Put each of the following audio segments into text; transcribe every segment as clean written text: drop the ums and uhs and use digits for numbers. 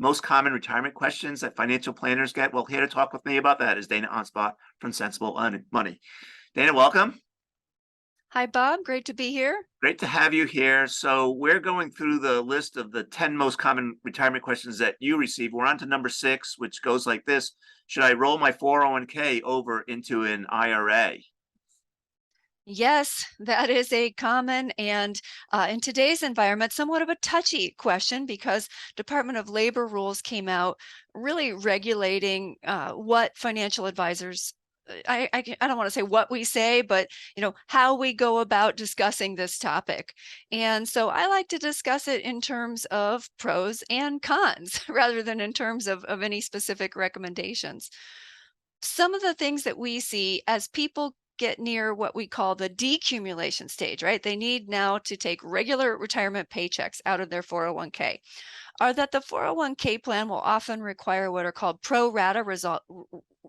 most common retirement questions that financial planners get. Well, here to talk with me about that is Dana Anspach from Sensible Money. Dana, welcome. Hi, Bob. Great to be here. Great to have you here. So we're going through the list of the 10 most common retirement questions that you receive. We're on to number 6, which goes like this. Should I roll my 401k over into an IRA? Yes, that is a common and in today's environment, somewhat of a touchy question because Department of Labor rules came out really regulating what financial advisors. I don't want to say what we say, but how we go about discussing this topic. And so I like to discuss it in terms of pros and cons rather than in terms of any specific recommendations. Some of the things that we see as people get near what we call the decumulation stage, right? They need now to take regular retirement paychecks out of their 401k, are that the 401k plan will often require what are called pro rata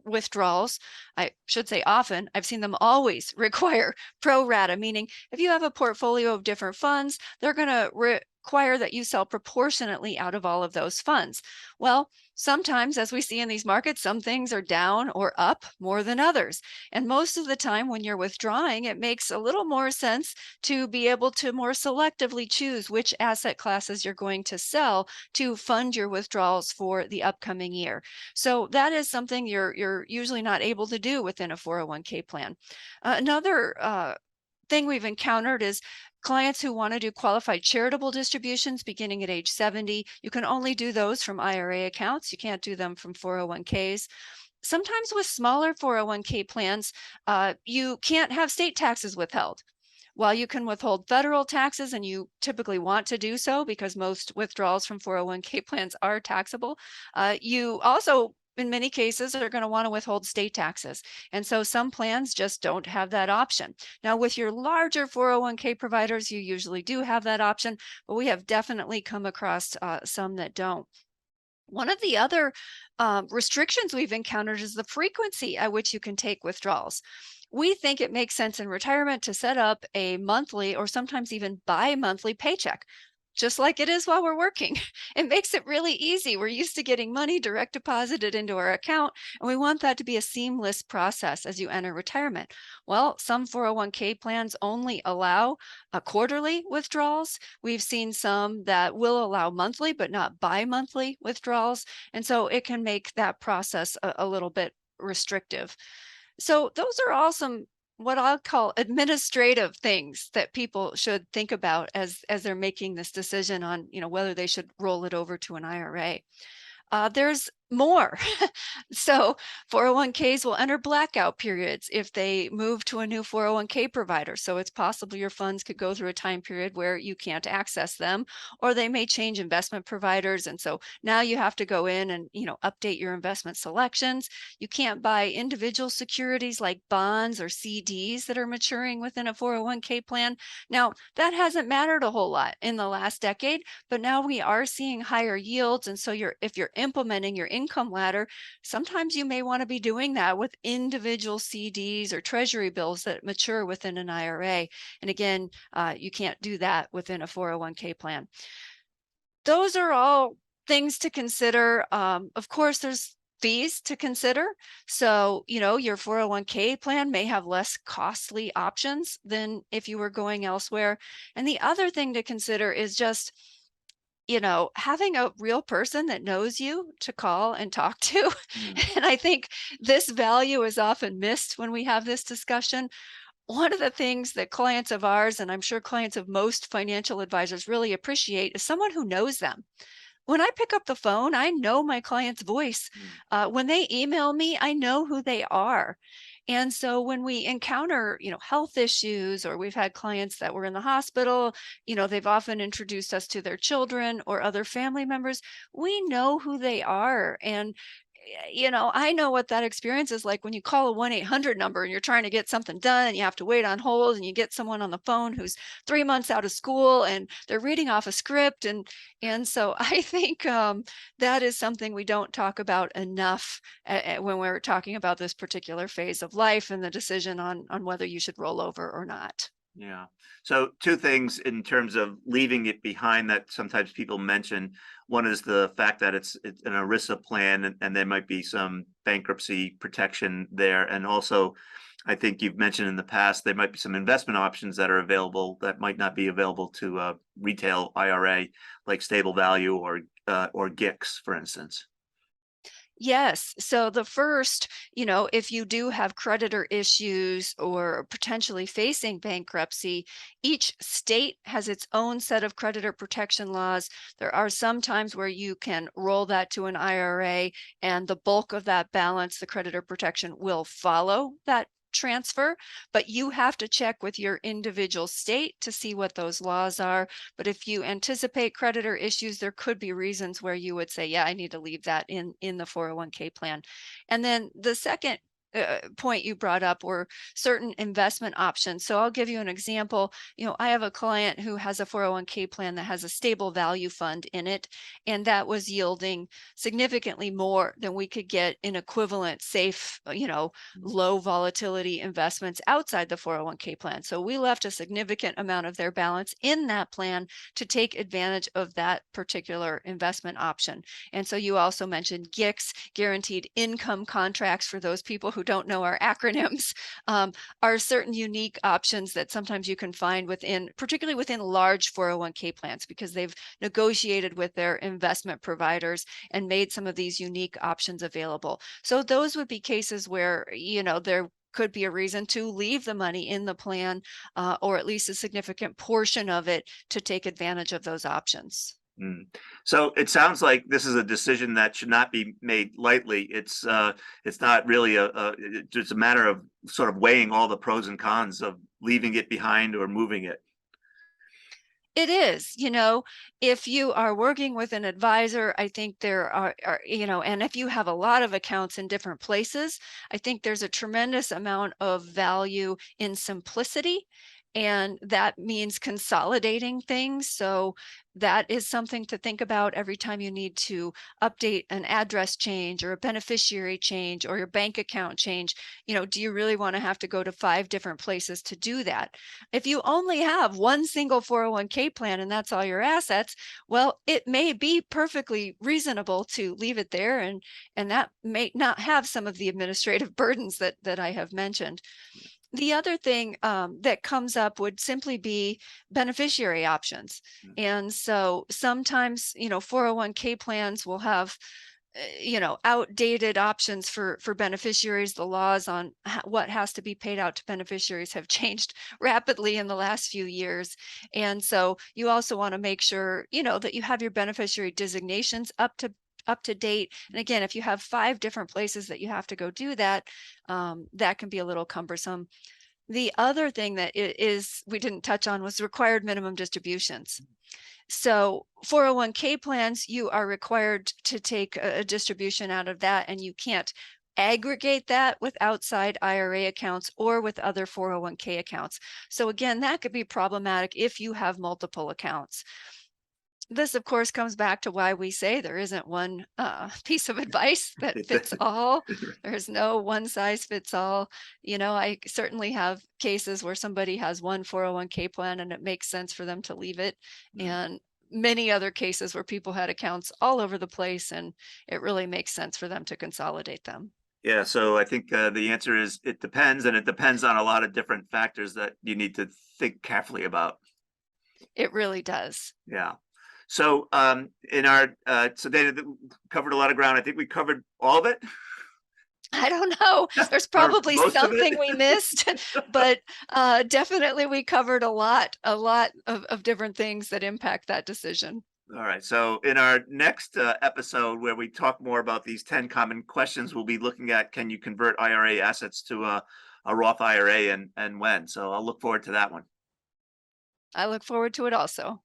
withdrawals. I should say often, I've seen them always require pro rata, meaning if you have a portfolio of different funds, they're going to require that you sell proportionately out of all of those funds. Well, sometimes, as we see in these markets, some things are down or up more than others. And most of the time when you're withdrawing, it makes a little more sense to be able to more selectively choose which asset classes you're going to sell to fund your withdrawals for the upcoming year. So that is something you're usually not able to do within a 401k plan. Another thing we've encountered is clients who want to do qualified charitable distributions beginning at age 70. You can only do those from IRA accounts. You can't do them from 401ks. Sometimes with smaller 401k plans, you can't have state taxes withheld. While you can withhold federal taxes, and you typically want to do so because most withdrawals from 401k plans are taxable, you also in many cases are going to want to withhold state taxes. And so some plans just don't have that option. Now, with your larger 401k providers, you usually do have that option, but we have definitely come across some that don't. One of the other restrictions we've encountered is the frequency at which you can take withdrawals. We think it makes sense in retirement to set up a monthly or sometimes even bi-monthly paycheck, just like it is while we're working. It makes it really easy. We're used to getting money direct deposited into our account, and we want that to be a seamless process as you enter retirement. Well, some 401k plans only allow quarterly withdrawals. We've seen some that will allow monthly, but not bi-monthly withdrawals. And so it can make that process a little bit restrictive. So those are all some what I'll call administrative things that people should think about as they're making this decision on, whether they should roll it over to an IRA. There's more. So 401ks will enter blackout periods if they move to a new 401k provider. So it's possible your funds could go through a time period where you can't access them, or they may change investment providers. And so now you have to go in and, update your investment selections. You can't buy individual securities like bonds or CDs that are maturing within a 401k plan. Now, that hasn't mattered a whole lot in the last decade, but now we are seeing higher yields. And so if you're implementing your income ladder, sometimes you may want to be doing that with individual CDs or treasury bills that mature within an IRA. And again, you can't do that within a 401k plan. Those are all things to consider. Of course, there's fees to consider. So, your 401k plan may have less costly options than if you were going elsewhere. And the other thing to consider is just having a real person that knows you to call and talk to. Mm. And I think this value is often missed when we have this discussion. One of the things that clients of ours, and I'm sure clients of most financial advisors really appreciate, is someone who knows them. When I pick up the phone, I know my client's voice. Mm. When they email me, I know who they are. And so when we encounter, health issues, or we've had clients that were in the hospital, they've often introduced us to their children or other family members. We know who they are. And I know what that experience is like when you call a 1-800 number and you're trying to get something done and you have to wait on hold, and you get someone on the phone who's 3 months out of school and they're reading off a script. And so I think that is something we don't talk about enough when we're talking about this particular phase of life and the decision on whether you should roll over or not. Yeah. So two things in terms of leaving it behind that sometimes people mention. One is the fact that it's an ERISA plan, and there might be some bankruptcy protection there. And also, I think you've mentioned in the past there might be some investment options that are available that might not be available to a retail IRA, like stable value or GICs, for instance. Yes. So the first, if you do have creditor issues or potentially facing bankruptcy, each state has its own set of creditor protection laws. There are some times where you can roll that to an IRA and the bulk of that balance, the creditor protection, will follow that transfer, but you have to check with your individual state to see what those laws are. But if you anticipate creditor issues, there could be reasons where you would say, yeah, I need to leave that in the 401k plan. And then the second point you brought up were certain investment options. So I'll give you an example. I have a client who has a 401k plan that has a stable value fund in it, and that was yielding significantly more than we could get in equivalent safe, low volatility investments outside the 401k plan. So we left a significant amount of their balance in that plan to take advantage of that particular investment option. And so you also mentioned GICs, guaranteed income contracts, for those people who don't know our acronyms, are certain unique options that sometimes you can find particularly within large 401k plans, because they've negotiated with their investment providers and made some of these unique options available. So those would be cases where, there could be a reason to leave the money in the plan, or at least a significant portion of it, to take advantage of those options. Mm. So it sounds like this is a decision that should not be made lightly. It's not really just a matter of sort of weighing all the pros and cons of leaving it behind or moving it. It is, if you are working with an advisor, I think there and if you have a lot of accounts in different places, I think there's a tremendous amount of value in simplicity. And that means consolidating things. So that is something to think about every time you need to update an address change or a beneficiary change or your bank account change. Do you really want to have to go to 5 different places to do that? If you only have one single 401k plan and that's all your assets, well, it may be perfectly reasonable to leave it there, and that may not have some of the administrative burdens that I have mentioned. The other thing that comes up would simply be beneficiary options. Mm. And so sometimes, 401k plans will have outdated options for beneficiaries. The laws on what has to be paid out to beneficiaries have changed rapidly in the last few years. And so you also want to make sure, that you have your beneficiary designations up to date. And again, if you have 5 different places that you have to go do that, that can be a little cumbersome. The other thing that we didn't touch on was required minimum distributions. So 401k plans, you are required to take a distribution out of that, and you can't aggregate that with outside IRA accounts or with other 401k accounts. So again, that could be problematic if you have multiple accounts. This, of course, comes back to why we say there isn't one piece of advice that fits all. There's no one size fits all. I certainly have cases where somebody has one 401k plan and it makes sense for them to leave it. Mm. And many other cases where people had accounts all over the place and it really makes sense for them to consolidate them. Yeah, so I think the answer is it depends, and it depends on a lot of different factors that you need to think carefully about. It really does. Yeah. So in our so Dana, covered a lot of ground. I think we covered all of it. I don't know. There's Or probably most of it. something we missed, but definitely we covered a lot of different things that impact that decision. All right. So in our next episode, where we talk more about these 10 common questions, we'll be looking at, can you convert IRA assets to a Roth IRA, and when? So I'll look forward to that one. I look forward to it also.